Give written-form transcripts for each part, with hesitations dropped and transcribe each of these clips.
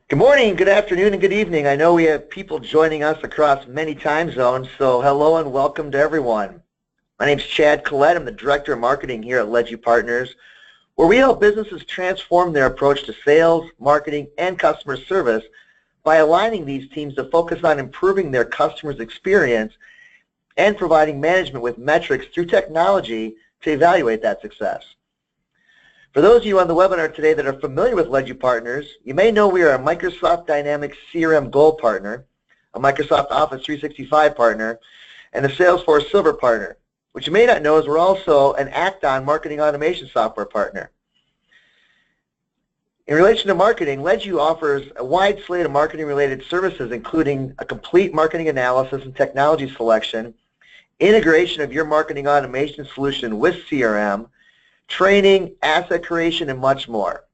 Good morning, good afternoon, and good evening. I know we have people joining us across many time zones, so hello and welcome to everyone. My name is Chad Collette. I'm the Director of Marketing here at Ledgy Partners, where we help businesses transform their approach to sales, marketing, and customer service by aligning these teams to focus on improving their customers' experience and providing management with metrics through technology to evaluate that success. For those of you on the webinar today that are familiar with Ledgy Partners, you may know we are a Microsoft Dynamics CRM Gold partner, a Microsoft Office 365 partner, and a Salesforce Silver partner. What you may not know is we're also an Accout marketing automation software partner. In relation to marketing, Ledgy offers a wide slate of marketing-related services, including a complete marketing analysis and technology selection, integration of your marketing automation solution with CRM, training, asset creation, and much more.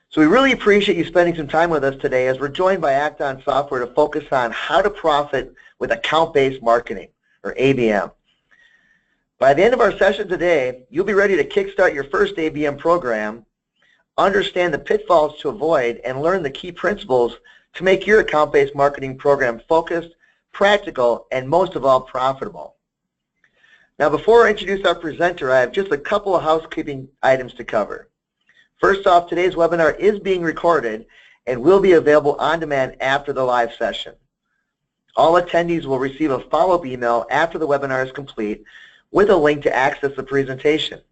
So we really appreciate you spending some time with us today as we're joined by Accout Software to focus on how to profit with account-based marketing, or ABM. By the end of our session today, you'll be ready to kickstart your first ABM program, understand the pitfalls to avoid, and learn the key principles to make your account-based marketing program focused, practical, and most of all, profitable. Now, before I introduce our presenter, I have just a couple of housekeeping items to cover. First off, today's webinar is being recorded and will be available on demand after the live session. All attendees will receive a follow-up email after the webinar is complete with a link to access the presentation.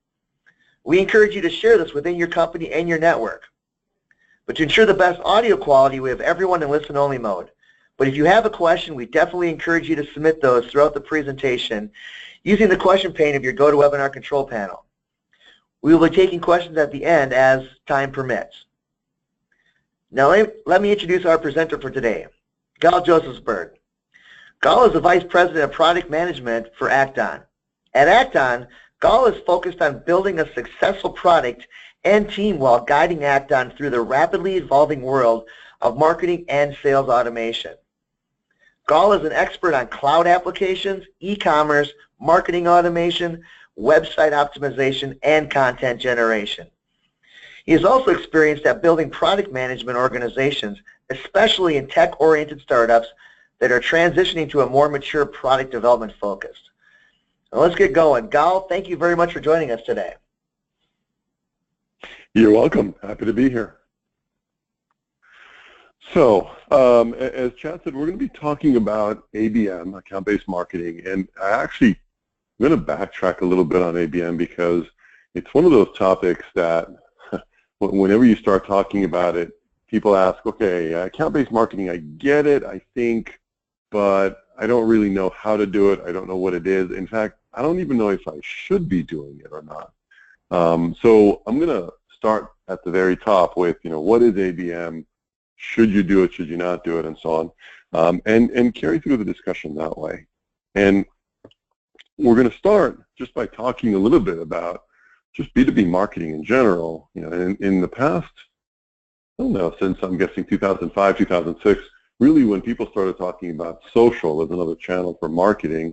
We encourage you to share this within your company and your network. But to ensure the best audio quality, we have everyone in listen-only mode. But if you have a question, we definitely encourage you to submit those throughout the presentation using the question pane of your GoToWebinar control panel. We will be taking questions at the end as time permits. Now let me introduce our presenter for today, Gal Josephsberg. Gal is the Vice President of Product Management for Accout. At Accout, Gal is focused on building a successful product and team while guiding Accout through the rapidly evolving world of marketing and sales automation. Gal is an expert on cloud applications, e-commerce, marketing automation, website optimization, and content generation. He is also experienced at building product management organizations, especially in tech-oriented startups that are transitioning to a more mature product development focus. Now let's get going. Gal, thank you very much for joining us today. You're welcome. Happy to be here. So, as Chad said, we're going to be talking about ABM, account-based marketing, and I'm going to backtrack a little bit on ABM because it's one of those topics that whenever you start talking about it, people ask, okay, account-based marketing, I get it, I think, but I don't really know how to do it. I don't know what it is. In fact, I don't even know if I should be doing it or not. So I'm going to start at the very top with, what is ABM? Should you do it? Should you not do it? And so on, and carry through the discussion that way. And we're going to start just by talking a little bit about just B2B marketing in general. In the past, I don't know, since I'm guessing 2005, 2006, really when people started talking about social as another channel for marketing,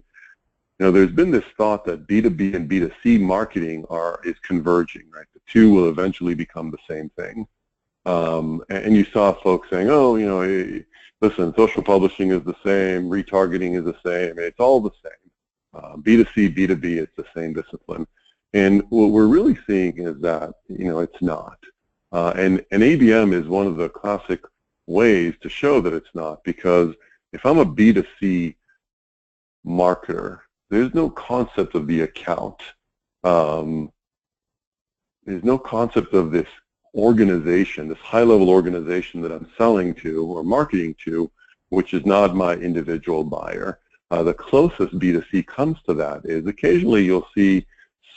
there's been this thought that B2B and B2C marketing is converging, right? The two will eventually become the same thing. And you saw folks saying, oh, hey, listen, social publishing is the same, retargeting is the same, it's all the same. B2C, B2B, it's the same discipline. And what we're really seeing is that, it's not. And ABM is one of the classic ways to show that it's not, because if I'm a B2C marketer, there's no concept of the account. There's no concept of this organization, this high-level organization that I'm selling to or marketing to, which is not my individual buyer. The closest B2C comes to that is occasionally you'll see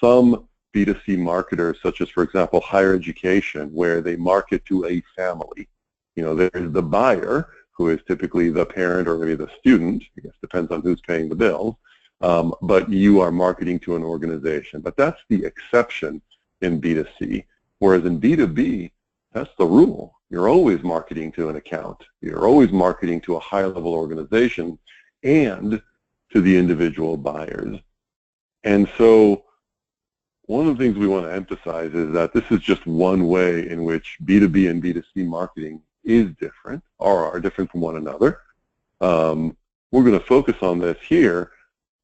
some B2C marketers, such as, for example, higher education, where they market to a family. There's the buyer, who is typically the parent or maybe the student, I guess depends on who's paying the bills, but you are marketing to an organization. But that's the exception in B2C. Whereas in B2B, that's the rule. You're always marketing to an account. You're always marketing to a high-level organization and to the individual buyers. And so one of the things we want to emphasize is that this is just one way in which B2B and B2C marketing is different or are different from one another. We're going to focus on this here,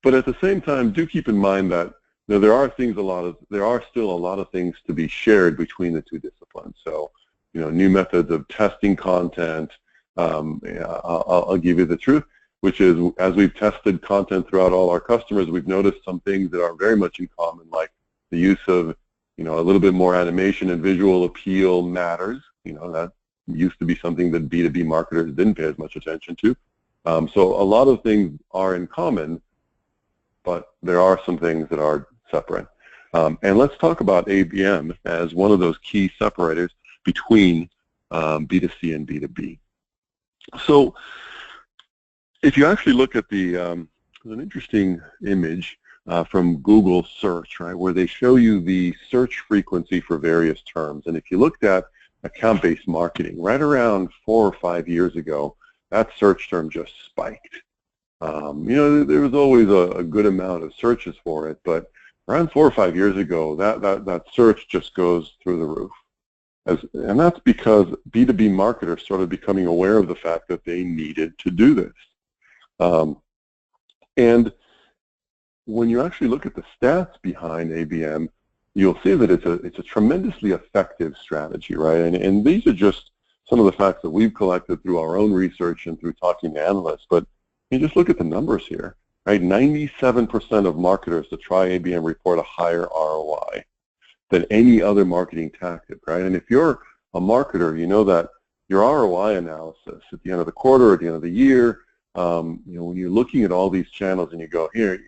but at the same time, do keep in mind that there are still a lot of things to be shared between the two disciplines. So, new methods of testing content. I'll give you the truth, which is as we've tested content throughout all our customers, we've noticed some things that are very much in common, like the use of a little bit more animation and visual appeal matters. That used to be something that B2B marketers didn't pay as much attention to. So a lot of things are in common, but there are some things that are separate. And let's talk about ABM as one of those key separators between B2C and B2B. So if you actually look at there's an interesting image from Google search, right, where they show you the search frequency for various terms. And if you looked at account-based marketing, right around 4 or 5 years ago, that search term just spiked. There was always a good amount of searches for it, but around 4 or 5 years ago, that search just goes through the roof. And that's because B2B marketers started becoming aware of the fact that they needed to do this. And when you actually look at the stats behind ABM, you'll see that it's a tremendously effective strategy, right? And these are just some of the facts that we've collected through our own research and through talking to analysts. But you just look at the numbers here, right? 97% of marketers that try ABM report a higher ROI than any other marketing tactic, right? And if you're a marketer, you know that your ROI analysis at the end of the quarter, at the end of the year, when you're looking at all these channels and you go, here,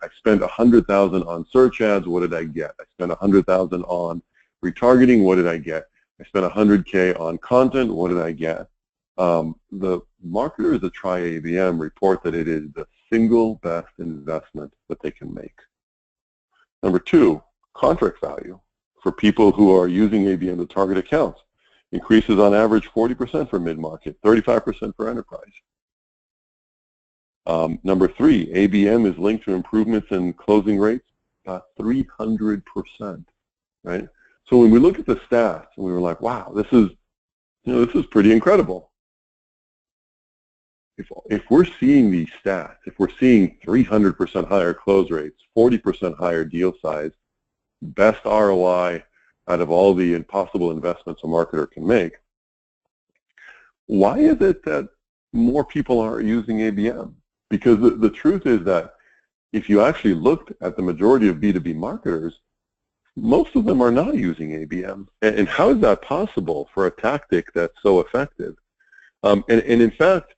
I spent $100,000 on search ads, what did I get? I spent $100,000 on retargeting, what did I get? I spent $100K on content, what did I get? The marketers that try ABM report that it is the single best investment that they can make. Number 2, contract value for people who are using ABM to target accounts increases on average 40% for mid-market, 35% for enterprise. Number 3, ABM is linked to improvements in closing rates, about 300%, right? So when we look at the stats, and we were like, wow, this is pretty incredible. If we're seeing these stats, if we're seeing 300% higher close rates, 40% higher deal size, best ROI out of all the possible investments a marketer can make, why is it that more people are using ABM? Because the truth is that if you actually looked at the majority of B2B marketers, most of them are not using ABM. And how is that possible for a tactic that's so effective? And in fact,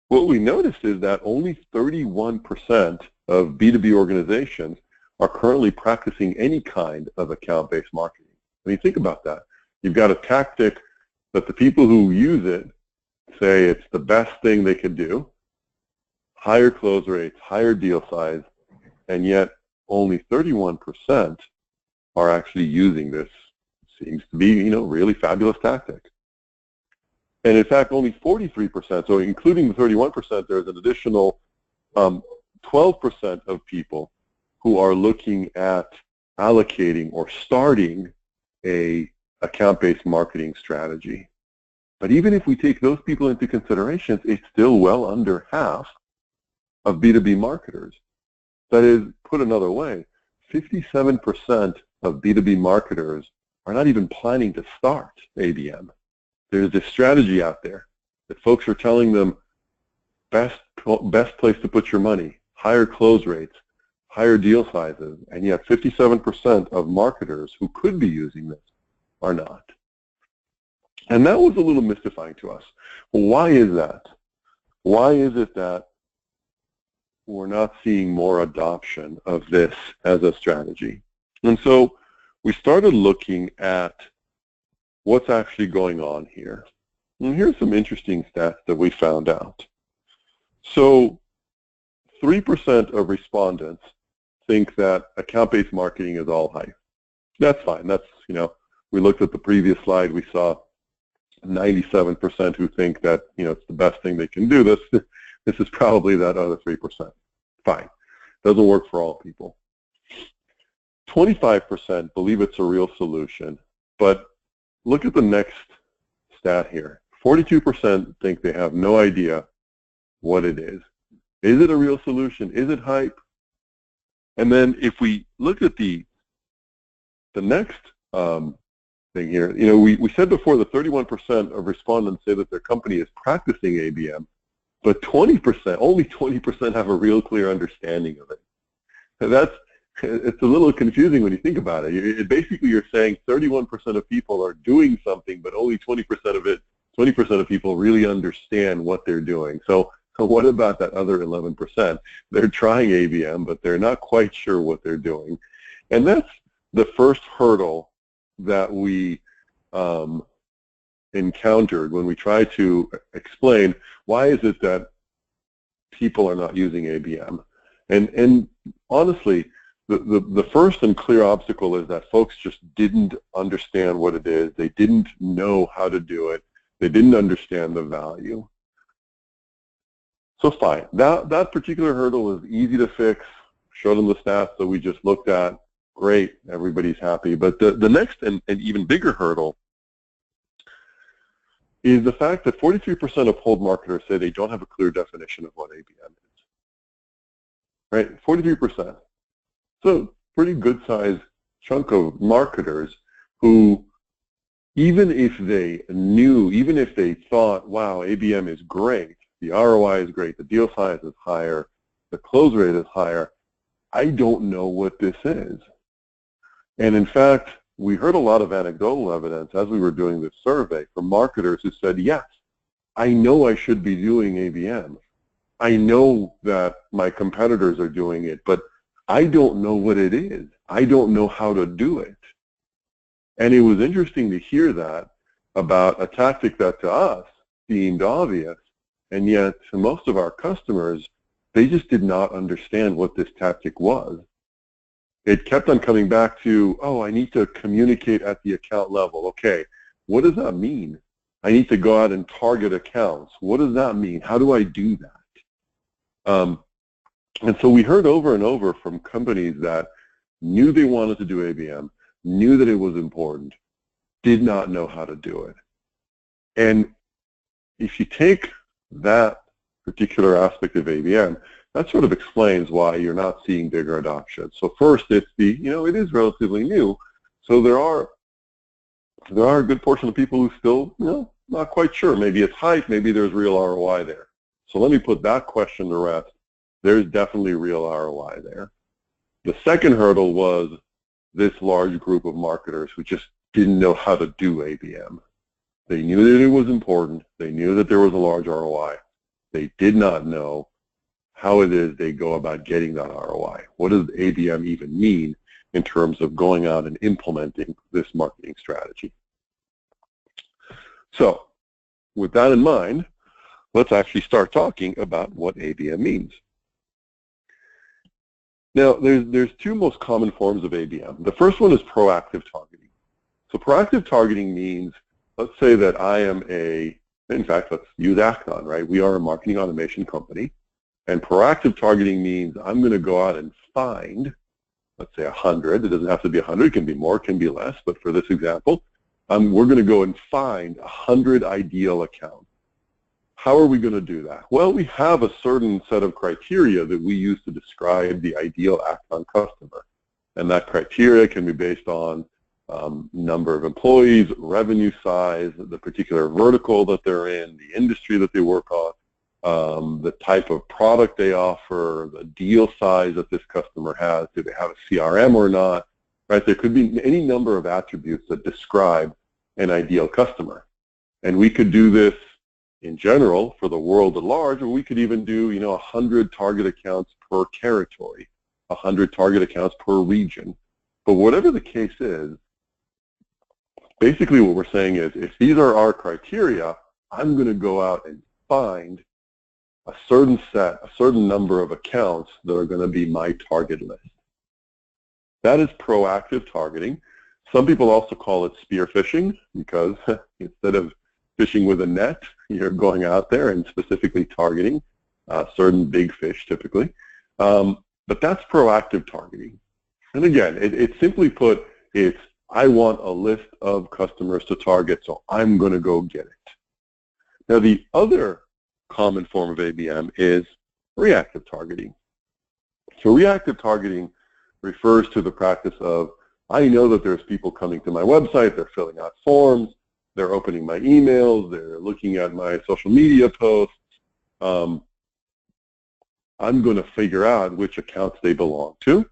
what we noticed is that only 31% of B2B organizations are currently practicing any kind of account-based marketing. I mean, think about that. You've got a tactic that the people who use it say it's the best thing they could do, higher close rates, higher deal size, and yet only 31% are actually using this. Seems to be, really fabulous tactic. And in fact, only 43%, so including the 31%, there's an additional 12% of people who are looking at allocating or starting a account-based marketing strategy. But even if we take those people into consideration, it's still well under half of B2B marketers. That is, put another way, 57% of B2B marketers are not even planning to start ABM. There's this strategy out there that folks are telling them best place to put your money, higher close rates, higher deal sizes, and yet 57% of marketers who could be using this are not. And that was a little mystifying to us. Well, why is that? Why is it that we're not seeing more adoption of this as a strategy? And so we started looking at what's actually going on here. And here's some interesting stats that we found out. So 3% of respondents think that account-based marketing is all hype. That's fine. That's, we looked at the previous slide, we saw 97% who think that, it's the best thing they can do. This is probably that other 3%. Fine. Doesn't work for all people. 25% believe it's a real solution, but look at the next stat here. 42% think they have no idea what it is. Is it a real solution? Is it hype? And then if we look at the next thing here, you know, we said before that 31% of respondents say that their company is practicing ABM, but 20%, only 20% have a real clear understanding of it. So it's a little confusing when you think about it. Basically, you're saying 31% of people are doing something, but only 20% of people really understand what they're doing. So what about that other 11%? They're trying ABM, but they're not quite sure what they're doing. And that's the first hurdle that we encountered when we tried to explain why is it that people are not using ABM. And honestly, the first and clear obstacle is that folks just didn't understand what it is. They didn't know how to do it. They didn't understand the value. So fine, that particular hurdle is easy to fix. Show them the stats that we just looked at. Great, everybody's happy. But the next and even bigger hurdle is the fact that 43% of polled marketers say they don't have a clear definition of what ABM is. Right, 43%. So pretty good sized chunk of marketers who, even if they knew, even if they thought, wow, ABM is great, the ROI is great, the deal size is higher, the close rate is higher, I don't know what this is. And in fact, we heard a lot of anecdotal evidence as we were doing this survey from marketers who said, yes, I know I should be doing ABM. I know that my competitors are doing it, but I don't know what it is. I don't know how to do it. And it was interesting to hear that about a tactic that to us seemed obvious, and yet to most of our customers, they just did not understand what this tactic was. It kept on coming back to, oh, I need to communicate at the account level. Okay, what does that mean? I need to go out and target accounts. What does that mean? How do I do that? And so we heard over and over from companies that knew they wanted to do ABM, knew that it was important, did not know how to do it. And if you take that particular aspect of ABM, that sort of explains why you're not seeing bigger adoption. So first, it's the, you know, it is relatively new, so there are a good portion of people who still, you know, not quite sure. Maybe it's hype, maybe there's real ROI there. So let me put that question to rest. There's definitely real ROI there. The second hurdle was this large group of marketers who just didn't know how to do ABM. They knew that it was important. They knew that there was a large ROI. They did not know how it is they go about getting that ROI. What does ABM even mean in terms of going out and implementing this marketing strategy? So with that in mind, let's actually start talking about what ABM means. Now, there's two most common forms of ABM. The first one is proactive targeting. So proactive targeting means, let's say that I am in fact, let's use Acton, right? We are a marketing automation company. And proactive targeting means I'm going to go out and find, let's say 100. It doesn't have to be 100. It can be more, it can be less. But for this example, we're going to go and find 100 ideal accounts. How are we going to do that? Well, we have a certain set of criteria that we use to describe the ideal Acton customer. And that criteria can be based on number of employees, revenue size, the particular vertical that they're in, the industry that they work on, the type of product they offer, the deal size that this customer has, do they have a CRM or not, right? There could be any number of attributes that describe an ideal customer. And we could do this in general for the world at large, or we could even do, 100 target accounts per territory, 100 target accounts per region. But whatever the case is, basically what we're saying is, if these are our criteria, I'm going to go out and find a certain number of accounts that are going to be my target list. That is proactive targeting. Some people also call it spear fishing, because instead of fishing with a net, you're going out there and specifically targeting certain big fish typically. But that's proactive targeting. And again, it's simply put, it's I want a list of customers to target, so I'm going to go get it. Now, the other common form of ABM is reactive targeting. So reactive targeting refers to the practice of, I know that there's people coming to my website, they're filling out forms, they're opening my emails, they're looking at my social media posts. I'm going to figure out which accounts they belong to.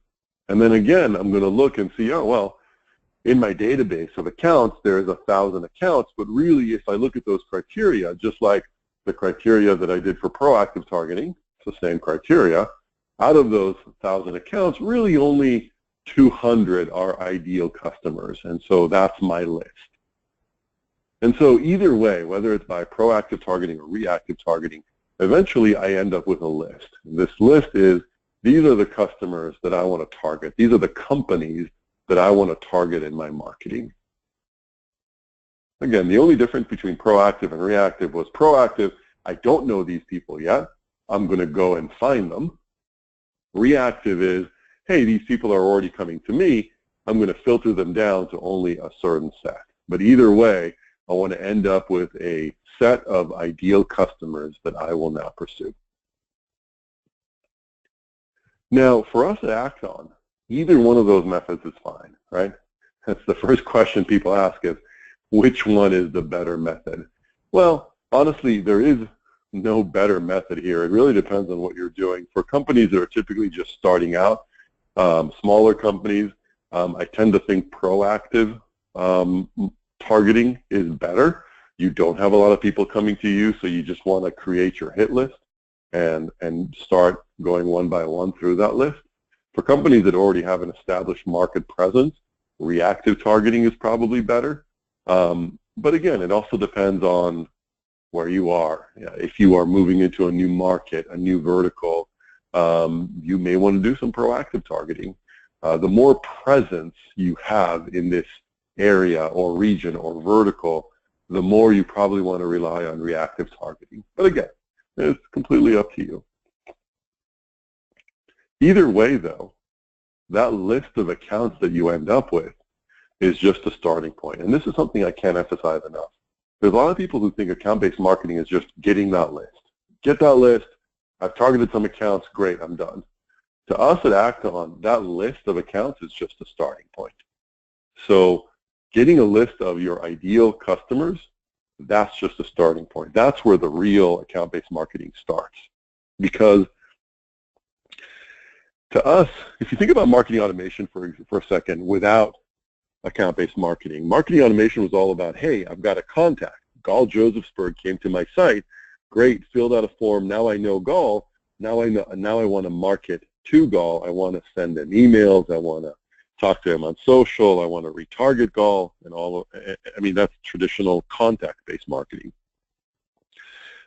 And then again, I'm going to look and see, oh, well, in my database of accounts, there's 1,000 accounts, but really if I look at those criteria, just like the criteria that I did for proactive targeting, it's the same criteria, out of those 1,000 accounts, really only 200 are ideal customers, and so that's my list. And so either way, whether it's by proactive targeting or reactive targeting, eventually I end up with a list. This list is, these are the customers that I want to target. These are the companies that I want to target in my marketing. Again, the only difference between proactive and reactive was proactive, I don't know these people yet. I'm going to go and find them. Reactive is, hey, these people are already coming to me. I'm going to filter them down to only a certain set. But either way, I want to end up with a set of ideal customers that I will now pursue. Now, for us at act on, either one of those methods is fine, right? That's the first question people ask is, which one is the better method? Well, honestly, there is no better method here. It really depends on what you're doing. For companies that are typically just starting out, smaller companies, I tend to think proactive targeting is better. You don't have a lot of people coming to you, so you just want to create your hit list and start going one by one through that list. For companies that already have an established market presence, reactive targeting is probably better. But again, it also depends on where you are. If you are moving into a new market, a new vertical, you may want to do some proactive targeting. The more presence you have in this area or region or vertical, the more you probably want to rely on reactive targeting. But again, it's completely up to you. Either way, though, that list of accounts that you end up with is just a starting point. And this is something I can't emphasize enough. There's a lot of people who think account-based marketing is just getting that list. Get that list. I've targeted some accounts. Great, I'm done. To us at Act-On, that list of accounts is just a starting point. So getting a list of your ideal customers, that's just a starting point. That's where the real account-based marketing starts. Because to us, if you think about marketing automation for a second without account-based marketing, marketing automation was all about, hey, I've got a contact. Gall Josephsburg came to my site. Great, filled out a form. Now I know Gall. Now I want to market to Gall. I want to send them emails. I want to talk to him on social. I want to retarget Gall and all of, I mean, that's traditional contact-based marketing.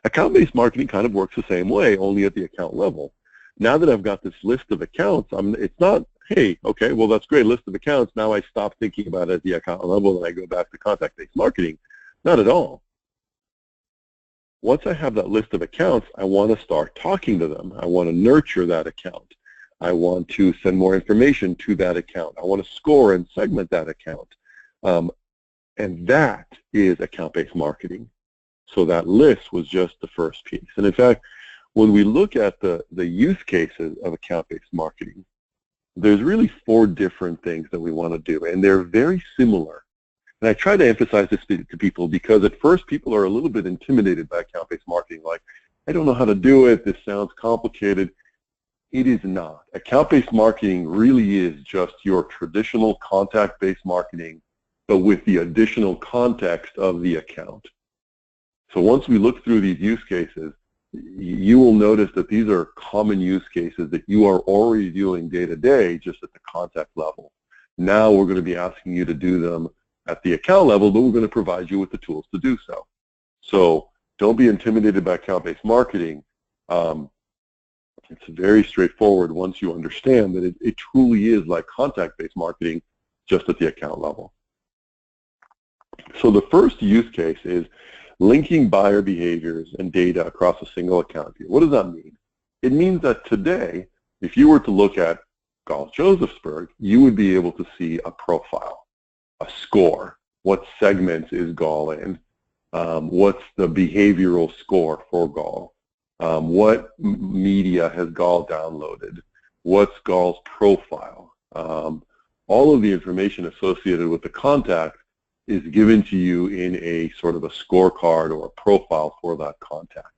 Account-based marketing kind of works the same way, only at the account level. Now that I've got this list of accounts, it's not, hey, okay, well, that's great, list of accounts. Now I stop thinking about it at the account level and I go back to contact-based marketing. Not at all. Once I have that list of accounts, I want to start talking to them. I want to nurture that account. I want to send more information to that account. I want to score and segment that account. And that is account-based marketing. So that list was just the first piece. And in fact, when we look at the use cases of account-based marketing, there's really 4 different things that we want to do, and they're very similar. And I try to emphasize this to people because at first people are a little bit intimidated by account-based marketing, like, I don't know how to do it, this sounds complicated. It is not. Account-based marketing really is just your traditional contact-based marketing, but with the additional context of the account. So once we look through these use cases, you will notice that these are common use cases that you are already doing day to day just at the contact level. Now we're going to be asking you to do them at the account level, but we're going to provide you with the tools to do so. So don't be intimidated by account-based marketing. It's very straightforward once you understand that it truly is like contact-based marketing just at the account level. So the first use case is linking buyer behaviors and data across a single account view. What does that mean? It means that today, if you were to look at Gall Josephsburg, you would be able to see a profile, a score, what segments is Gall in, What's the behavioral score for Gall? What media has Gall downloaded? What's Gall's profile? All of the information associated with the contact is given to you in a sort of a scorecard or a profile for that contact.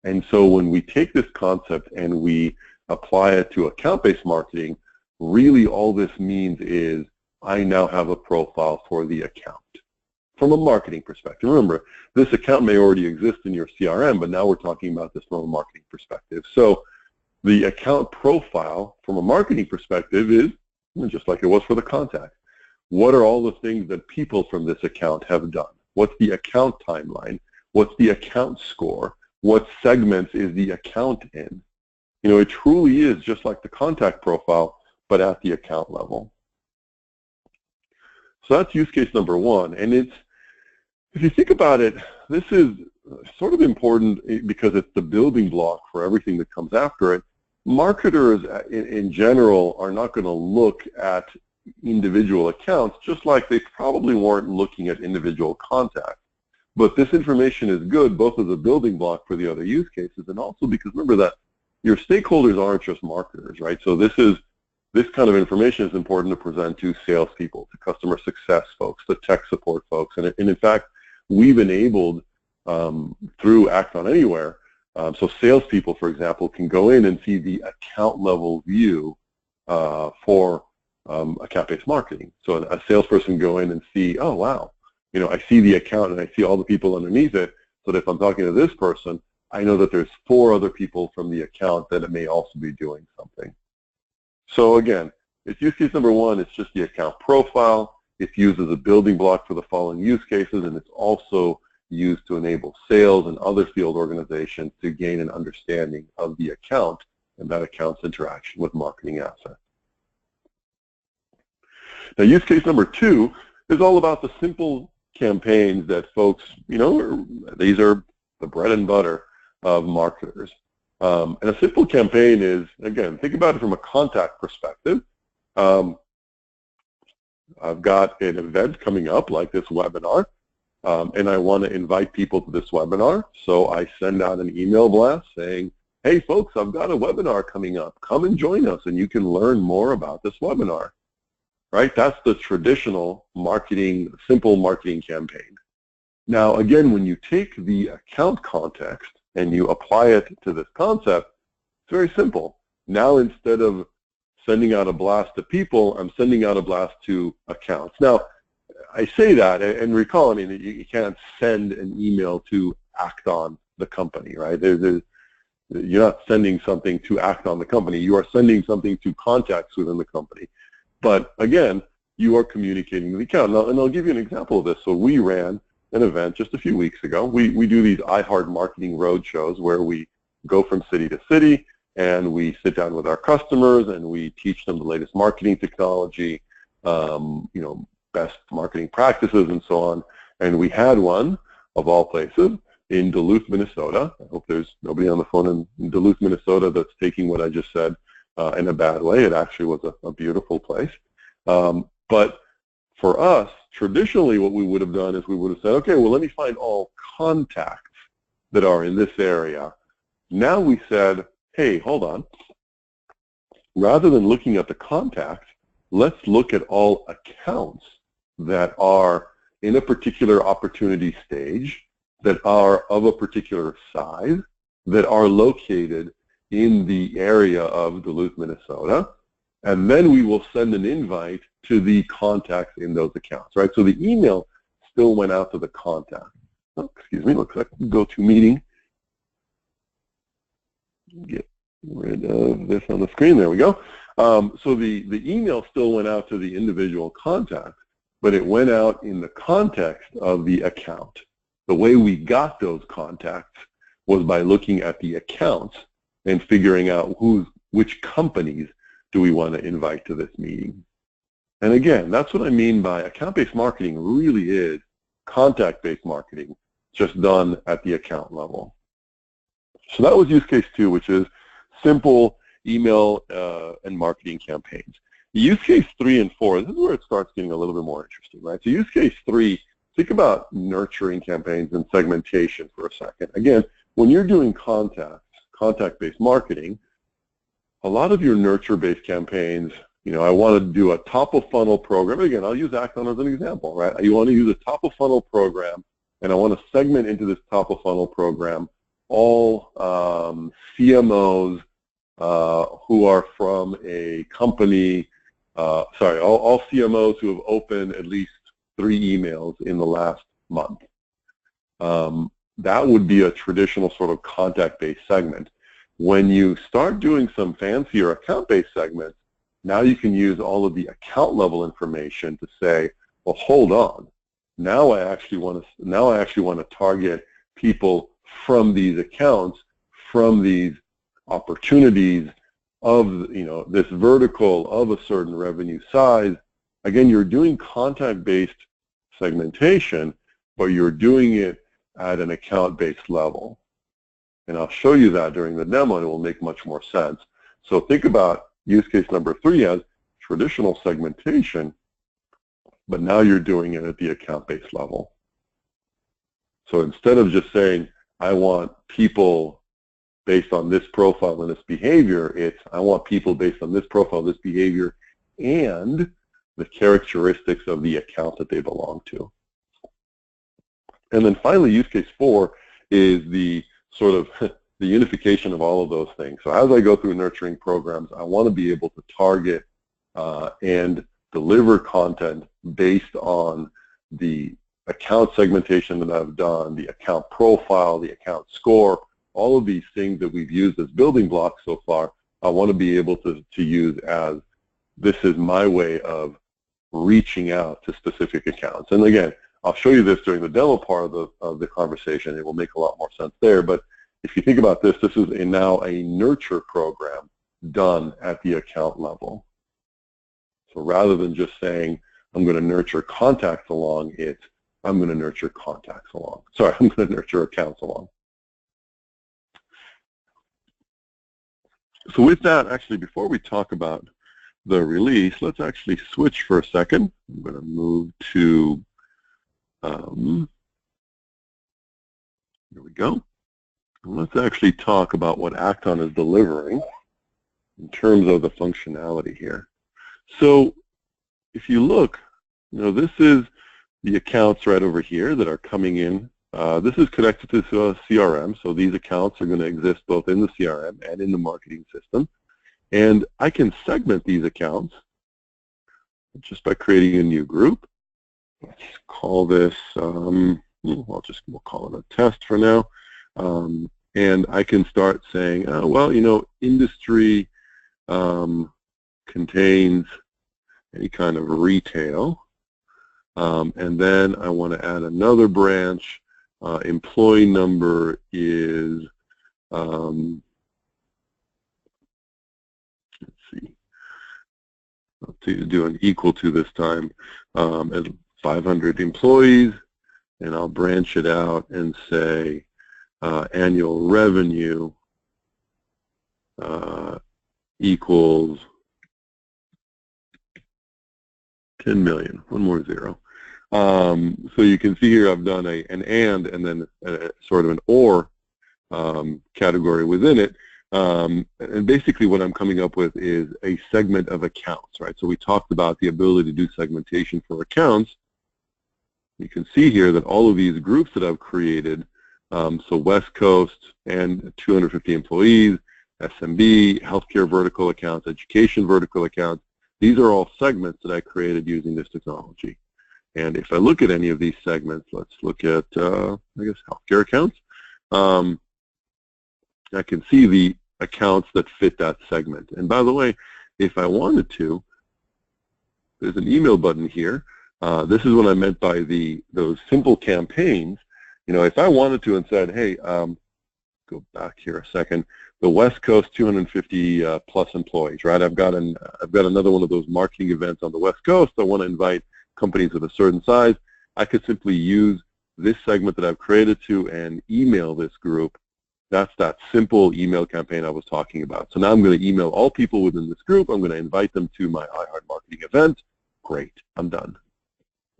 And so when we take this concept and we apply it to account-based marketing, really all this means is I now have a profile for the account from a marketing perspective. Remember, this account may already exist in your CRM, but now we're talking about this from a marketing perspective. So the account profile from a marketing perspective is just like it was for the contact. What are all the things that people from this account have done? What's the account timeline? What's the account score? What segments is the account in? You know, it truly is just like the contact profile, but at the account level. So that's use case number one. And it's, if you think about it, this is sort of important because it's the building block for everything that comes after it. Marketers in general are not going to look at individual accounts, just like they probably weren't looking at individual contacts. But this information is good both as a building block for the other use cases, and also because remember that your stakeholders aren't just marketers, right? So this kind of information is important to present to salespeople, to customer success folks, to tech support folks, and in fact, we've enabled through Act on Anywhere. So salespeople, for example, can go in and see the account level view for account-based marketing. So a salesperson can go in and see, oh wow, you know, I see the account and I see all the people underneath it. So that if I'm talking to this person, I know that there's 4 other people from the account that it may also be doing something. So again, it's use case number one. It's just the account profile. It's used as a building block for the following use cases, and it's also used to enable sales and other field organizations to gain an understanding of the account and that account's interaction with marketing assets. Now, use case number 2 is all about the simple campaigns that folks, you know, these are the bread and butter of marketers. And a simple campaign is, again, think about it from a contact perspective. I've got an event coming up like this webinar, and I want to invite people to this webinar. So I send out an email blast saying, hey folks, I've got a webinar coming up. Come and join us and you can learn more about this webinar. Right? That's the traditional marketing, simple marketing campaign. Now again, when you take the account context and you apply it to this concept, it's very simple. Now instead of sending out a blast to people, I'm sending out a blast to accounts. Now, I say that, and recall, I mean, you can't send an email to Act on the company, right? You're not sending something to Act on the company. You are sending something to contacts within the company. But again, you are communicating to the account. Now, and I'll give you an example of this. So we ran an event just a few weeks ago. We do these iHeart Marketing Roadshows where we go from city to city, and we sit down with our customers and we teach them the latest marketing technology, you know, best marketing practices and so on. And we had one, of all places, in Duluth, Minnesota. I hope there's nobody on the phone in Duluth, Minnesota that's taking what I just said in a bad way. It actually was a beautiful place. But for us, traditionally what we would have done is we would have said, okay, well let me find all contacts that are in this area. Now we said, hey, hold on. Rather than looking at the contacts, let's look at all accounts that are in a particular opportunity stage, that are of a particular size, that are located in the area of Duluth, Minnesota, and then we will send an invite to the contacts in those accounts, right? So the email still went out to the contact. Oh, excuse me, looks like GoToMeeting. Get rid of this on the screen, there we go. So the email still went out to the individual contact, but it went out in the context of the account. The way we got those contacts was by looking at the accounts and figuring out which companies do we want to invite to this meeting. And again, that's what I mean by account-based marketing really is contact-based marketing, just done at the account level. So that was use case 2, which is simple email and marketing campaigns. Use case 3 and 4, this is where it starts getting a little bit more interesting, right? So use case 3 think about nurturing campaigns and segmentation for a second. Again, when you're doing contact-based marketing, a lot of your nurture-based campaigns, I want to do a top-of-funnel program. Again, I'll use Acton as an example, right? You want to use a top-of-funnel program, and I want to segment into this top-of-funnel program all CMOs who are from a company, all CMOs who have opened at least 3 emails in the last month. That would be a traditional sort of contact-based segment. When you start doing some fancier account-based segments, now you can use all of the account-level information to say, well, hold on. Now I actually want to target people from these accounts, from these opportunities of this vertical of a certain revenue size. Again, you're doing contact-based segmentation, but you're doing it at an account-based level. And I'll show you that during the demo, and it will make much more sense. So think about use case number 3 as traditional segmentation, but now you're doing it at the account-based level. So instead of just saying, I want people based on this profile and this behavior, it's I want people based on this profile, this behavior, and the characteristics of the account that they belong to. And then finally, use case 4 is the sort of the unification of all of those things. So as I go through nurturing programs, I want to be able to target and deliver content based on the account segmentation that I've done, the account profile, the account score, all of these things that we've used as building blocks so far. I want to be able to use as this is my way of reaching out to specific accounts. And again, I'll show you this during the demo part of the conversation. It will make a lot more sense there. But if you think about this, this is now a nurture program done at the account level. So rather than just saying, I'm going to nurture contacts along, it's I'm going to nurture contacts along. Sorry, I'm going to nurture accounts along. So with that, actually, before we talk about the release, let's actually switch for a second. I'm going to move to, here we go. Let's actually talk about what Acton is delivering in terms of the functionality here. So if you look, this is the accounts right over here that are coming in. This is connected to a CRM, so these accounts are going to exist both in the CRM and in the marketing system. And I can segment these accounts just by creating a new group. Let's call this, we'll call it a test for now. And I can start saying, well, industry contains any kind of retail. And then I want to add another branch. Employee number is, let's see, I'll do an equal to this time, as 500 employees, and I'll branch it out and say annual revenue equals 10 million, one more zero. So you can see here I've done an and then sort of an or category within it. And basically what I'm coming up with is a segment of accounts, right? So we talked about the ability to do segmentation for accounts. You can see here that all of these groups that I've created, so West Coast and 250 employees, SMB, healthcare vertical accounts, education vertical accounts, these are all segments that I created using this technology. And if I look at any of these segments, let's look at, I guess, healthcare accounts. I can see the accounts that fit that segment. And by the way, if I wanted to, there's an email button here. This is what I meant by those simple campaigns. If I wanted to and said, hey, go back here a second, the West Coast 250 plus employees, right? I've got another one of those marketing events on the West Coast. I want to invite companies of a certain size. I could simply use this segment that I've created to and email this group. That's that simple email campaign I was talking about. So now I'm going to email all people within this group. I'm going to invite them to my iHeart Marketing event. Great, I'm done.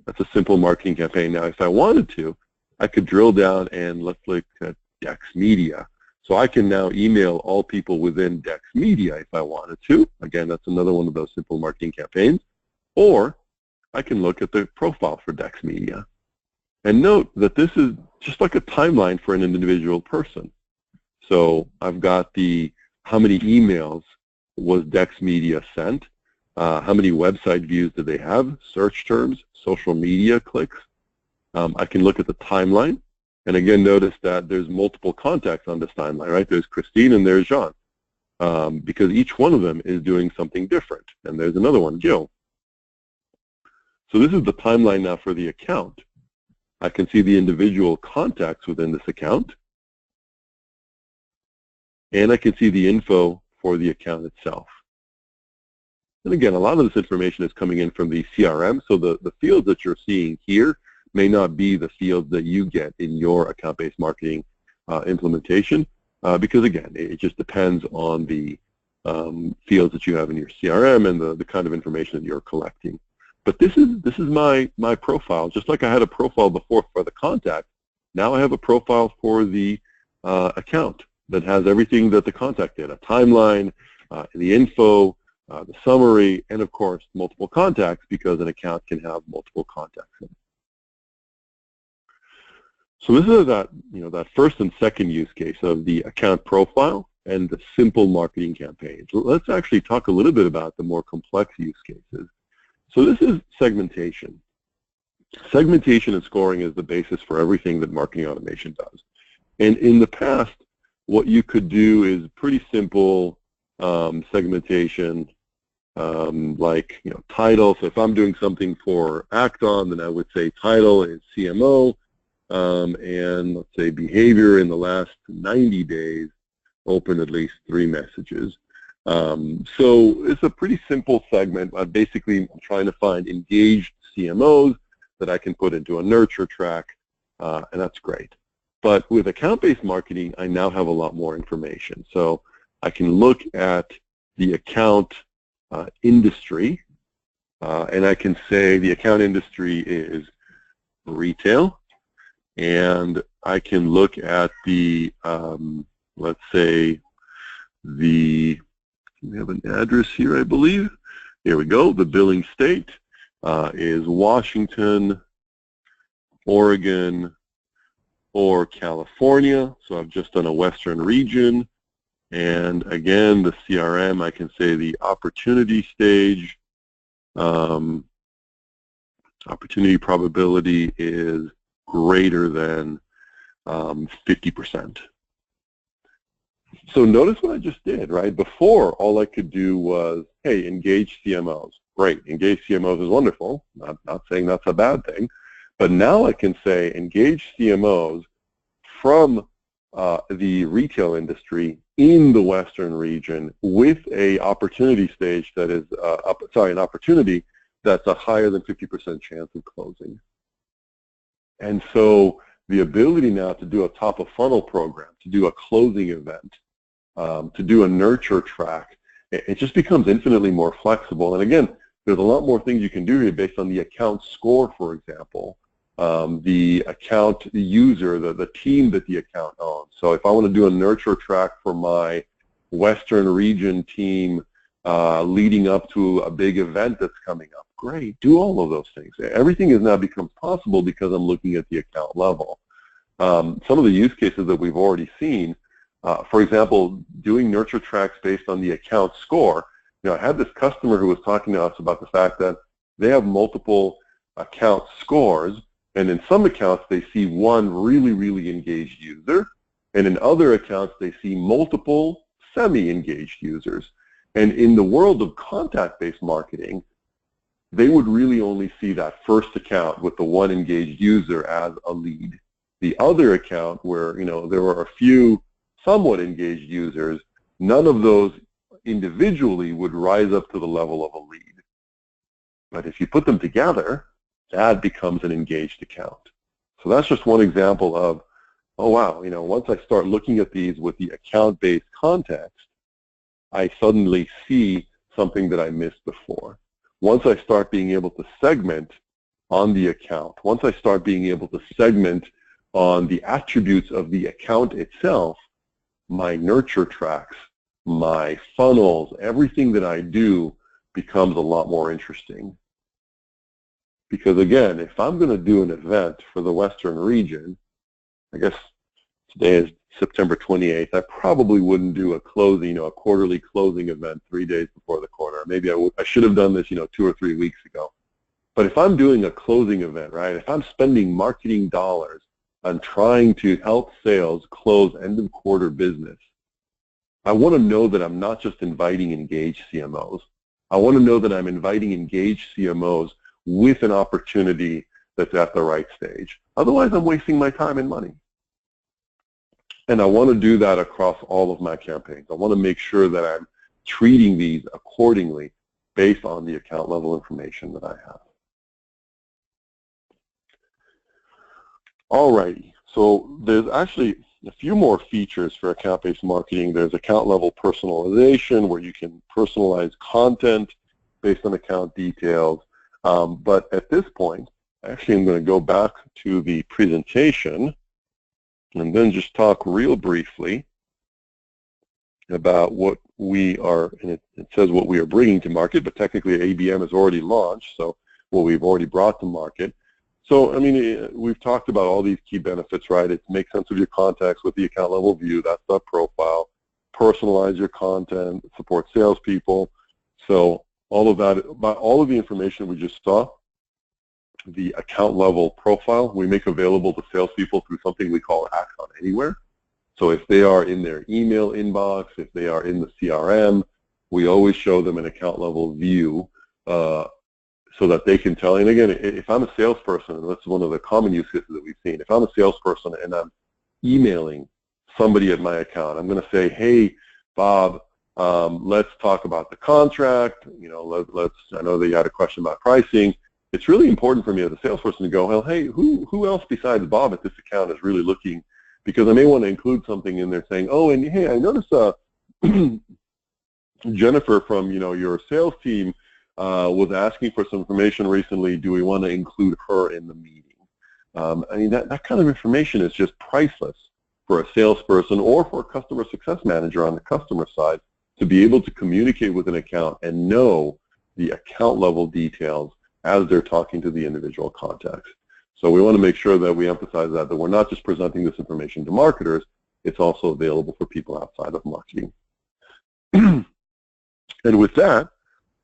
That's a simple marketing campaign. Now, if I wanted to, I could drill down and let's look at Dex Media. So I can now email all people within Dex Media if I wanted to. Again, that's another one of those simple marketing campaigns. Or I can look at the profile for Dex Media. And note that this is just like a timeline for an individual person. So I've got the how many emails was Dex Media sent, how many website views did they have, search terms, social media clicks. I can look at the timeline. And again, notice that there's multiple contacts on this timeline, right? There's Christine and there's Jean, because each one of them is doing something different. And there's another one, Jill. So this is the timeline now for the account. I can see the individual contacts within this account. And I can see the info for the account itself. And again, a lot of this information is coming in from the CRM, so the fields that you're seeing here may not be the fields that you get in your account-based marketing implementation, because again, it just depends on the fields that you have in your CRM and the kind of information that you're collecting. But this is my profile. Just like I had a profile before for the contact, now I have a profile for the account that has everything that the contact did, a timeline, the info, the summary, and of course multiple contacts, because an account can have multiple contacts in it. So this is that first and second use case of the account profile and the simple marketing campaigns. Let's actually talk a little bit about the more complex use cases. So this is segmentation. Segmentation and scoring is the basis for everything that marketing automation does. And in the past, what you could do is pretty simple segmentation, like title. So if I'm doing something for Act-On, then I would say title is CMO, and let's say behavior in the last 90 days, open at least 3 messages. So it's a pretty simple segment. I'm basically trying to find engaged CMOs that I can put into a nurture track, and that's great. But with account-based marketing, I now have a lot more information. So I can look at the account industry, and I can say the account industry is retail, and I can look at the, let's say, we have an address here, I believe. Here we go. The billing state is Washington, Oregon, or California. So I've just done a Western region. And again, the CRM, I can say the opportunity stage. Opportunity probability is greater than 50%. So notice what I just did, right? Before, all I could do was, hey, engage CMOs. Great, engage CMOs is wonderful. Not saying that's a bad thing. But now I can say engage CMOs from the retail industry in the Western region with a opportunity stage that is, an opportunity that's a higher than 50% chance of closing. And so the ability now to do a top of funnel program, to do a closing event, to do a nurture track, it just becomes infinitely more flexible. And again, there's a lot more things you can do here based on the account score, for example, the account user, the team that the account owns. So if I want to do a nurture track for my Western region team leading up to a big event that's coming up, great, do all of those things. Everything has now become possible because I'm looking at the account level. Some of the use cases that we've already seen, for example, doing nurture tracks based on the account score. I had this customer who was talking to us about the fact that they have multiple account scores, and in some accounts they see one really, really engaged user, and in other accounts they see multiple semi-engaged users. And in the world of contact-based marketing, they would really only see that first account with the one engaged user as a lead. The other account where there were a few somewhat engaged users, none of those individually would rise up to the level of a lead. But if you put them together, that becomes an engaged account. So that's just one example of, oh wow, once I start looking at these with the account-based context, I suddenly see something that I missed before. Once I start being able to segment on the account, once I start being able to segment on the attributes of the account itself, my nurture tracks, my funnels, everything that I do becomes a lot more interesting. Because again, if I'm going to do an event for the Western region, I guess today is September 28th, I probably wouldn't do a closing, a quarterly closing event 3 days before the quarter. Maybe I should have done this, 2 or 3 weeks ago. But if I'm doing a closing event, right, if I'm spending marketing dollars on trying to help sales close end of quarter business, I want to know that I'm not just inviting engaged CMOs. I want to know that I'm inviting engaged CMOs with an opportunity that's at the right stage. Otherwise, I'm wasting my time and money. And I want to do that across all of my campaigns. I want to make sure that I'm treating these accordingly based on the account level information that I have. Alrighty, so there's actually a few more features for account-based marketing. There's account level personalization, where you can personalize content based on account details. But at this point, actually I'm going to go back to the presentation and then just talk real briefly about what we are, and it says what we are bringing to market, but technically ABM is already launched, so what we've already brought to market. So, I mean, we've talked about all these key benefits, right? It's make sense of your contacts with the account level view, that's the profile, personalize your content, support salespeople. So all of that, all of the information we just saw, the account level profile, we make available to salespeople through something we call Acts on Anywhere. So if they are in their email inbox, if they are in the CRM, we always show them an account level view so that they can tell. And again, if I'm a salesperson, and that's one of the common use cases that we've seen, if I'm a salesperson and I'm emailing somebody at my account, I'm going to say, hey, Bob, let's talk about the contract. I know that you had a question about pricing. It's really important for me as a salesperson to go, well, hey, who else besides Bob at this account is really looking? Because I may want to include something in there saying, oh, and hey, I noticed Jennifer from your sales team was asking for some information recently. Do we want to include her in the meeting? I mean, that kind of information is just priceless for a salesperson or for a customer success manager on the customer side to be able to communicate with an account and know the account level details as they're talking to the individual contacts. So we want to make sure that we emphasize that we're not just presenting this information to marketers, it's also available for people outside of marketing. And with that,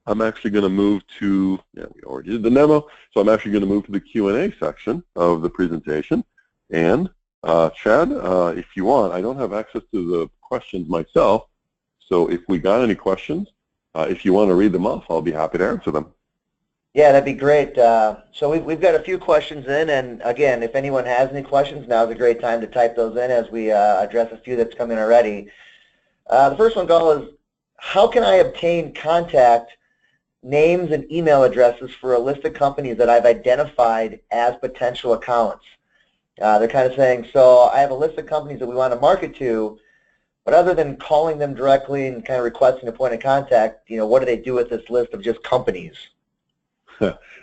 I'm actually going to move to, we already did the memo, so I'm actually going to move to the Q&A section of the presentation. And Chad, if you want, I don't have access to the questions myself, so if we got any questions, if you want to read them off, I'll be happy to answer them. Yeah, that'd be great. So we've got a few questions in, and again, if anyone has any questions, now's a great time to type those in as we address a few that's come in already. The first one, Gal, is how can I obtain contact names and email addresses for a list of companies that I've identified as potential accounts? They're kind of saying, so I have a list of companies that we want to market to, but other than calling them directly and kind of requesting a point of contact, what do they do with this list of just companies?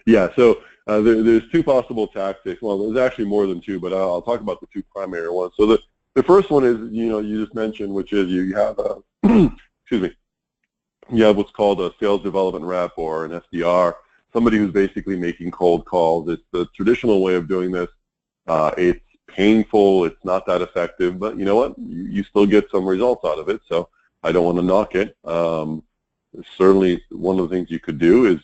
Yeah, so there's two possible tactics. Well, there's actually more than two, but I'll talk about the two primary ones. So the first one is, you just mentioned, which is you have excuse me, you have what's called a sales development rep or an SDR, somebody who's basically making cold calls. It's the traditional way of doing this. It's painful. It's not that effective, but you know what? You still get some results out of it, so I don't want to knock it. Certainly, one of the things you could do is,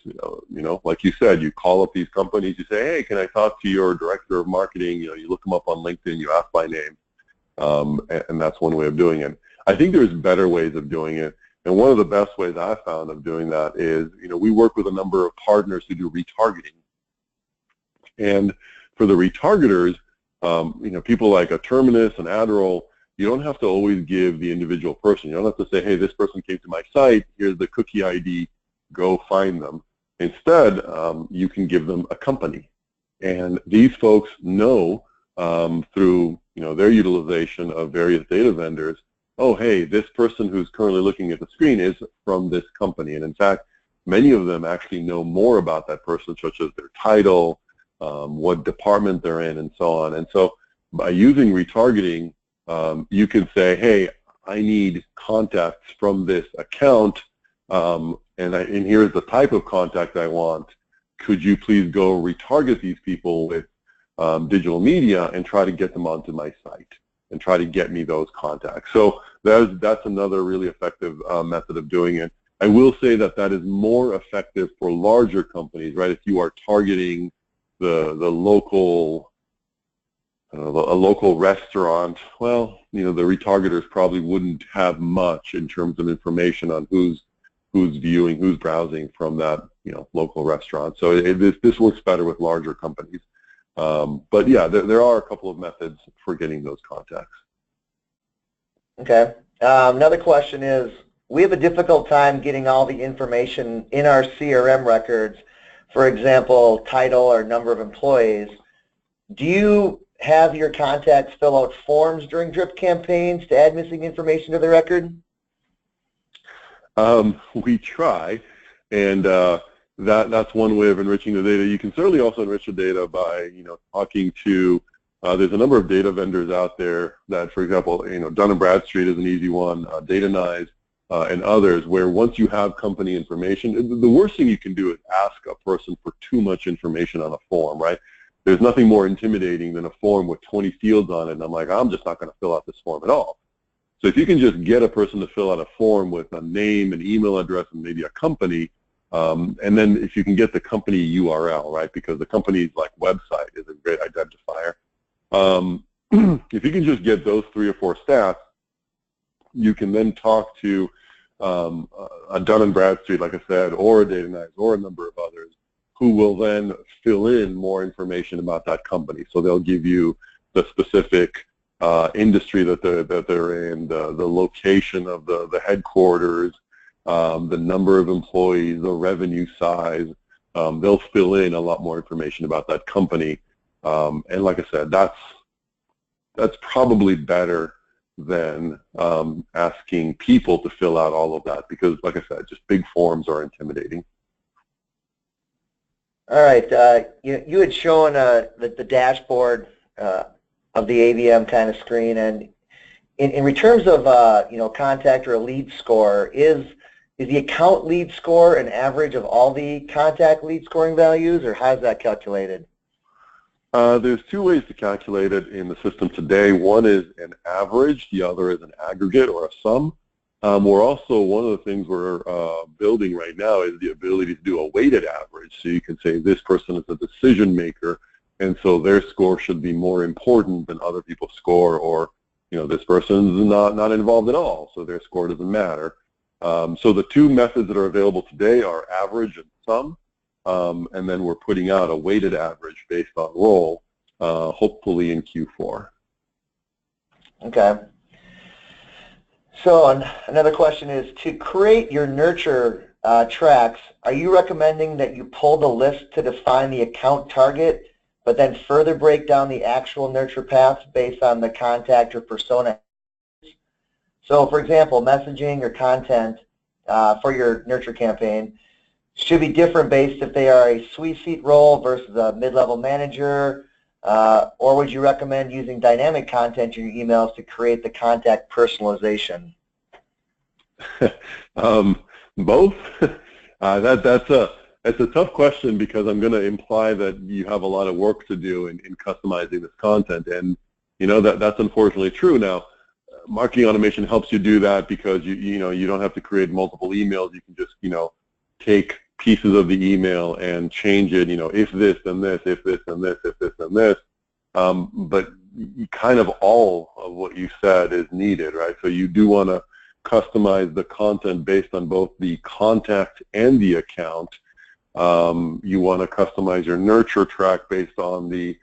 like you said, you call up these companies, you say, hey, can I talk to your director of marketing? You look them up on LinkedIn, you ask by name, and that's one way of doing it. I think there's better ways of doing it, and one of the best ways I've found of doing that is, we work with a number of partners who do retargeting, and for the retargeters, people like a Terminus and Adderall, you don't have to always give the individual person. You don't have to say, hey, this person came to my site, here's the cookie ID, go find them. Instead, you can give them a company. And these folks know through their utilization of various data vendors, oh, hey, this person who's currently looking at the screen is from this company. And in fact, many of them actually know more about that person, such as their title, what department they're in, and so on. And so by using retargeting, you can say, hey, I need contacts from this account, and here's the type of contact I want. Could you please go retarget these people with digital media and try to get them onto my site and try to get me those contacts? So that's another really effective method of doing it. I will say that that is more effective for larger companies, right? If you are targeting the local a local restaurant, well, the retargeters probably wouldn't have much in terms of information on who's viewing, who's browsing from that local restaurant. So this works better with larger companies. But yeah, there are a couple of methods for getting those contacts. Okay. Another question is, we have a difficult time getting all the information in our CRM records, for example, title or number of employees. Do you have your contacts fill out forms during drip campaigns to add missing information to the record? We try, and that's one way of enriching the data. You can certainly also enrich the data by talking to there's a number of data vendors out there that, for example, Dun & Bradstreet is an easy one, Datanyze, and others, where once you have company information, the worst thing you can do is ask a person for too much information on a form, right? There's nothing more intimidating than a form with 20 fields on it, and I'm like, I'm just not going to fill out this form at all. So if you can just get a person to fill out a form with a name, an email address, and maybe a company, and then if you can get the company URL, right, because the company's website is a great identifier. If you can just get those 3 or 4 stats, you can then talk to a Dun & Bradstreet, like I said, or a Datanyze, or a number of others, who will then fill in more information about that company. So they'll give you the specific industry that they're in, the location of the headquarters, the number of employees, the revenue size. They'll fill in a lot more information about that company. And like I said, that's probably better than asking people to fill out all of that, because, like I said, just big forms are intimidating. All right. You had shown the dashboard of the ABM kind of screen, and in terms of contact or a lead score, is the account lead score an average of all the contact lead scoring values, or how is that calculated? There's 2 ways to calculate it in the system today. One is an average, the other is an aggregate or a sum. We're also, one of the things we're building right now is the ability to do a weighted average. So you can say this person is a decision maker, and so their score should be more important than other people's score, or this person's not involved at all, so their score doesn't matter. So the 2 methods that are available today are average and sum. And then we're putting out a weighted average based on role, hopefully in Q4. Okay. So another question is, to create your nurture tracks, are you recommending that you pull the list to define the account target, but then further break down the actual nurture paths based on the contact or persona? So for example, messaging or content for your nurture campaign should be different based if they are a C-suite role versus a mid-level manager, or would you recommend using dynamic content in your emails to create the contact personalization? Both. That's a tough question, because I'm going to imply that you have a lot of work to do in customizing this content, and that's unfortunately true. Now, marketing automation helps you do that because you don't have to create multiple emails. You can just take pieces of the email and change it, if this and this, if this and this, if this and this. But kind of all of what you said is needed, right? So you do want to customize the content based on both the contact and the account. You want to customize your nurture track based on the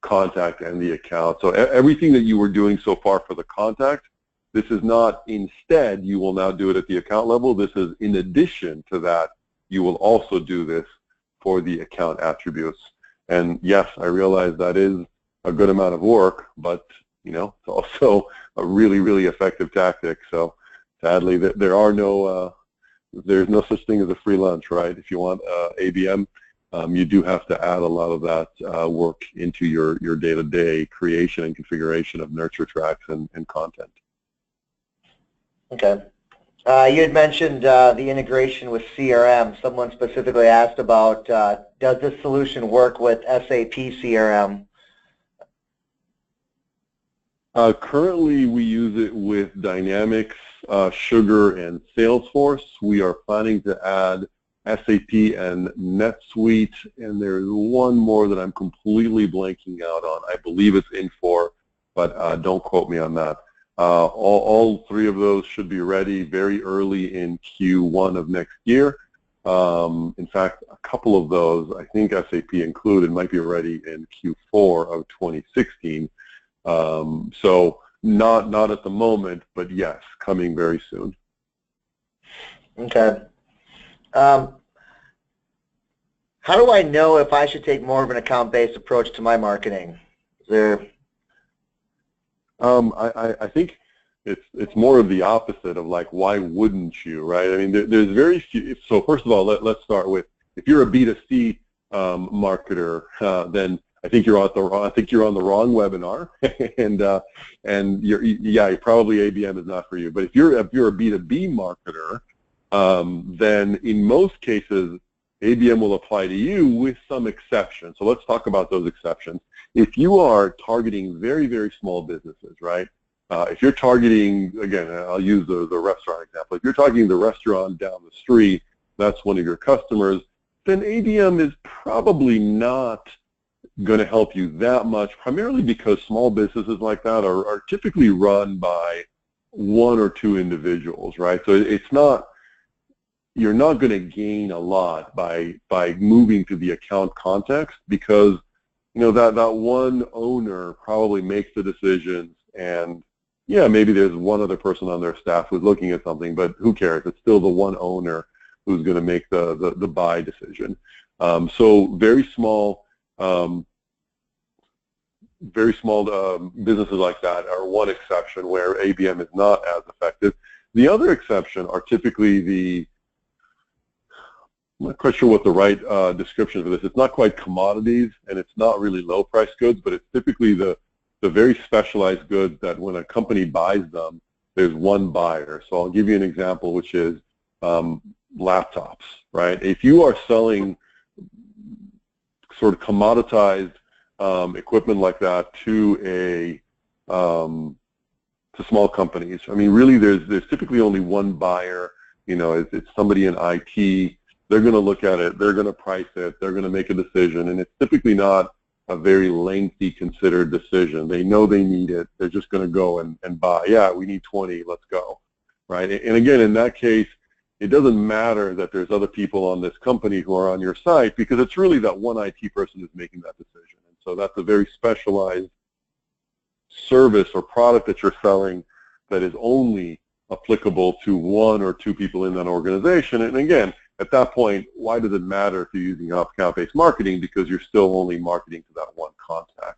contact and the account. So everything that you were doing so far for the contact, this is not instead, you will now do it at the account level. This is in addition to that, you will also do this for the account attributes. And yes, I realize that is a good amount of work, but it's also a really, really effective tactic. So sadly, there's no such thing as a free lunch, right? If you want ABM, you do have to add a lot of that work into your day-to-day creation and configuration of nurture tracks and content. Okay. You had mentioned the integration with CRM. Someone specifically asked about, does this solution work with SAP CRM? Currently, we use it with Dynamics, Sugar, and Salesforce. We are planning to add SAP and NetSuite, and there's one more that I'm completely blanking out on. I believe it's Infor, but don't quote me on that. All three of those should be ready very early in Q1 of next year. In fact, a couple of those, I think SAP included, might be ready in Q4 of 2016. So not at the moment, but yes, coming very soon. Okay. How do I know if I should take more of an account-based approach to my marketing? Is there... I think it's more of the opposite of like, why wouldn't you, right? I mean, there's very few. So first of all, let's start with, if you're a B2C marketer, then I think you're on the wrong webinar, and probably ABM is not for you. But if you're a B2B marketer, then in most cases ABM will apply to you with some exceptions. So let's talk about those exceptions. If you are targeting very, very small businesses, right? If you're targeting, again, I'll use the restaurant example. If you're targeting the restaurant down the street, that's one of your customers, then ABM is probably not going to help you that much, primarily because small businesses like that are typically run by one or two individuals, right? So it's not, you're not going to gain a lot by moving to the account context, because you know that one owner probably makes the decisions, and yeah, maybe there's one other person on their staff who's looking at something, but who cares? It's still the one owner who's going to make the buy decision. So very small businesses like that are one exception where ABM is not as effective. The other exception are typically I'm not quite sure what the right description for this. It's not quite commodities, and it's not really low-price goods, but it's typically the very specialized goods that when a company buys them, there's one buyer. So I'll give you an example, which is laptops, right? If you are selling sort of commoditized equipment like that to small companies, I mean, really, there's typically only one buyer. You know, it's somebody in IT. They're going to look at it, they're going to price it, they're going to make a decision, and it's typically not a very lengthy, considered decision. They know they need it, they're just going to go and buy. Yeah, we need 20, let's go, right? And again, in that case, it doesn't matter that there's other people on this company who are on your site, because it's really that one IT person who's making that decision. And so that's a very specialized service or product that you're selling that is only applicable to one or two people in that organization. And again, at that point, why does it matter if you're using account-based marketing? Because you're still only marketing to that one contact.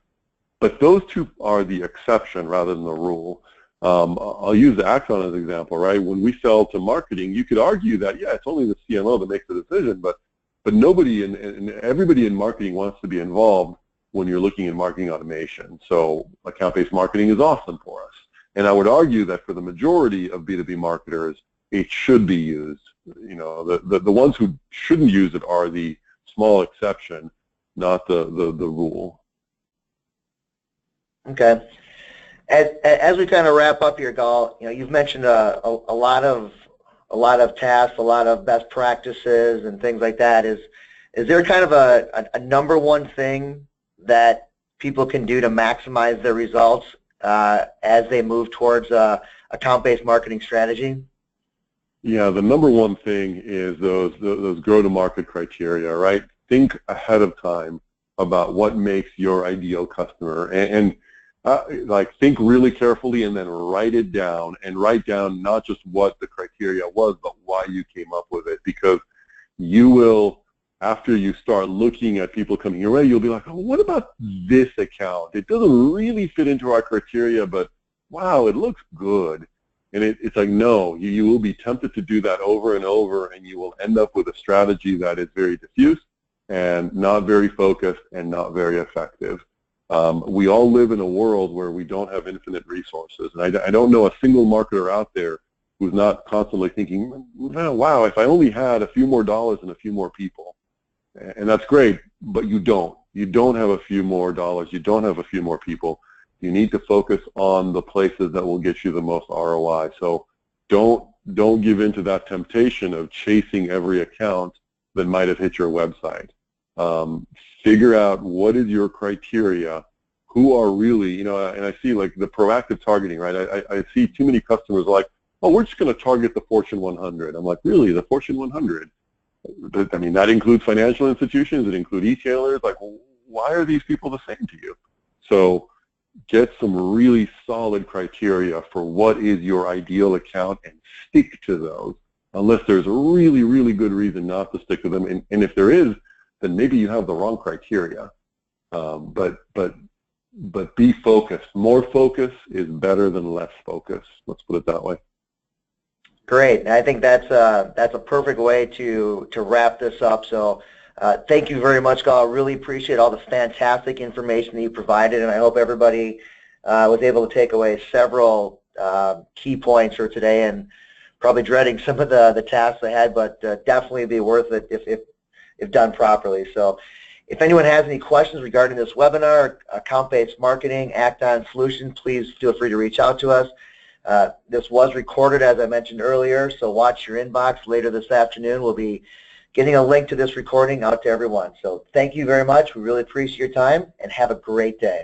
But those two are the exception rather than the rule. I'll use the Axon as an example, right? When we sell to marketing, you could argue that, yeah, it's only the CMO that makes the decision, but nobody and everybody in marketing wants to be involved when you're looking at marketing automation. So account-based marketing is awesome for us. And I would argue that for the majority of B2B marketers, it should be used. You know, the ones who shouldn't use it are the small exception, not the rule. Okay. As we kind of wrap up here, Gal, you know, you've mentioned a lot of tasks, a lot of best practices and things like that. Is there kind of a number one thing that people can do to maximize their results as they move towards account-based marketing strategy? Yeah, the number one thing is those go-to-market criteria, right? Think ahead of time about what makes your ideal customer, and like think really carefully, and then write it down, and write down not just what the criteria was, but why you came up with it. Because you will, after you start looking at people coming your way, you'll be like, oh, what about this account? It doesn't really fit into our criteria, but wow, it looks good. And it's like, no, you will be tempted to do that over and over, and you will end up with a strategy that is very diffuse, and not very focused and not very effective. We all live in a world where we don't have infinite resources. And I don't know a single marketer out there who's not constantly thinking, wow, if I only had a few more dollars and a few more people. And that's great, but you don't. You don't have a few more dollars. You don't have a few more people. You need to focus on the places that will get you the most ROI. So don't give in to that temptation of chasing every account that might have hit your website. Figure out what is your criteria, who are really, and I see like the proactive targeting, right? I see too many customers like, oh, we're just going to target the Fortune 100. I'm like, really, the Fortune 100? I mean, that includes financial institutions, it includes e-tailers. Like, why are these people the same to you? So get some really solid criteria for what is your ideal account and stick to those, unless there's a really, really good reason not to stick to them. And if there is, then maybe you have the wrong criteria. But be focused. More focus is better than less focus. Let's put it that way. Great. I think that's a perfect way to wrap this up. So thank you very much, Gal. I really appreciate all the fantastic information that you provided, and I hope everybody was able to take away several key points for today, and probably dreading some of the tasks ahead, but definitely be worth it if done properly. So if anyone has any questions regarding this webinar, account-based marketing, act-on solutions, please feel free to reach out to us. This was recorded, as I mentioned earlier, so watch your inbox later this afternoon. We'll be getting a link to this recording out to everyone. So thank you very much. We really appreciate your time, and have a great day.